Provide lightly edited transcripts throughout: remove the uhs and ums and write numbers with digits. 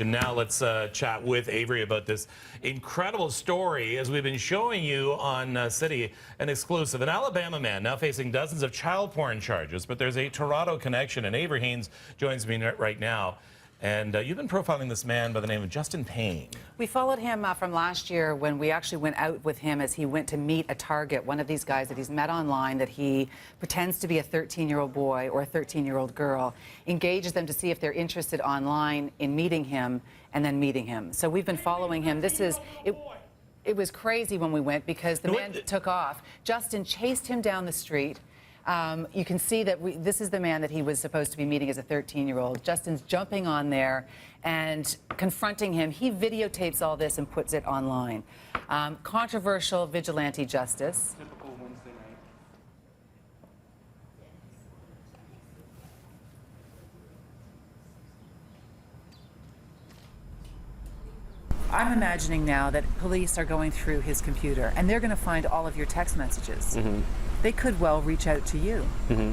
And now let's chat with Avery about this incredible story. As we've been showing you on City, an exclusive. An Alabama man now facing dozens of child porn charges, but there's a Toronto connection, and Avery Haines joins me right now. And you've been profiling this man by the name of Justin Payne. We followed him from last year when we actually went out with him as he went to meet a target, one of these guys that he's met online that he pretends to be a 13-year-old boy or a 13-year-old girl, engages them to see if they're interested online in meeting him and then meeting him. So we've been following him. It was crazy when we went because the man took off. Justin chased him down the street. You can see that this is the man that he was supposed to be meeting as a 13-year-old. Justin's jumping on there and confronting him. He videotapes all this and puts it online. Controversial vigilante justice. Typical Wednesday night. I'm imagining now that police are going through his computer and they're going to find all of your text messages. Mm-hmm. They could well reach out to you. Mm-hmm.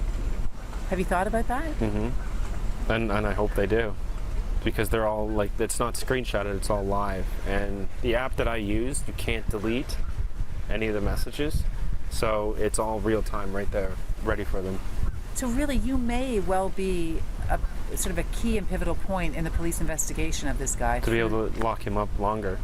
Have you thought about that? Mm-hmm. And I hope they do, because they're all like, it's not screenshotted, it's all live. And the app that I use, you can't delete any of the messages, so it's all real time right there, ready for them. So really, you may well be a sort of a key and pivotal point in the police investigation of this guy. To be able to lock him up longer.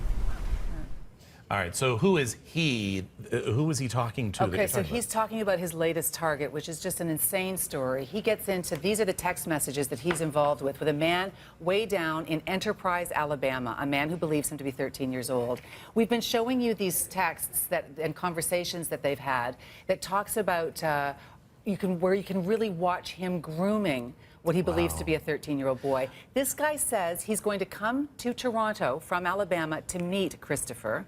All right, so who is he? Who is he talking to? Okay, so he's talking about his latest target, which is just an insane story. He gets into, these are the text messages that he's involved with a man way down in Enterprise, Alabama, a man who believes him to be 13 years old. We've been showing you these texts and conversations that they've had that talks about where you can really watch him grooming what he believes to be a 13-year-old boy. This guy says he's going to come to Toronto from Alabama to meet Christopher.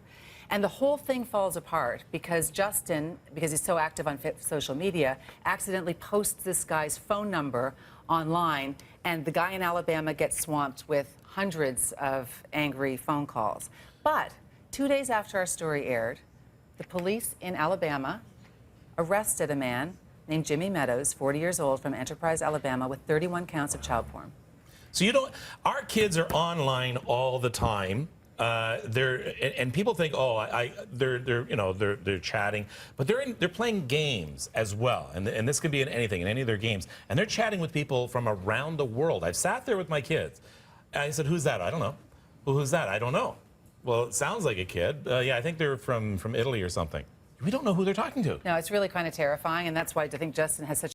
And the whole thing falls apart because Justin, because he's so active on social media, accidentally posts this guy's phone number online, and the guy in Alabama gets swamped with hundreds of angry phone calls. But 2 days after our story aired, the police in Alabama arrested a man named Jimmy Meadows, 40 years old, from Enterprise, Alabama, with 31 counts of child porn. So our kids are online all the time. And people think, oh, they're chatting, but they're playing games as well, and this could be in anything, in any of their games, and they're chatting with people from around the world. I've sat there with my kids. I said, "Who's that?" "I don't know." "Well, who's that?" "I don't know." "Well, it sounds like a kid." "Yeah, I think they're from Italy or something." We don't know who they're talking to. No, it's really kind of terrifying, and that's why I think Justin has such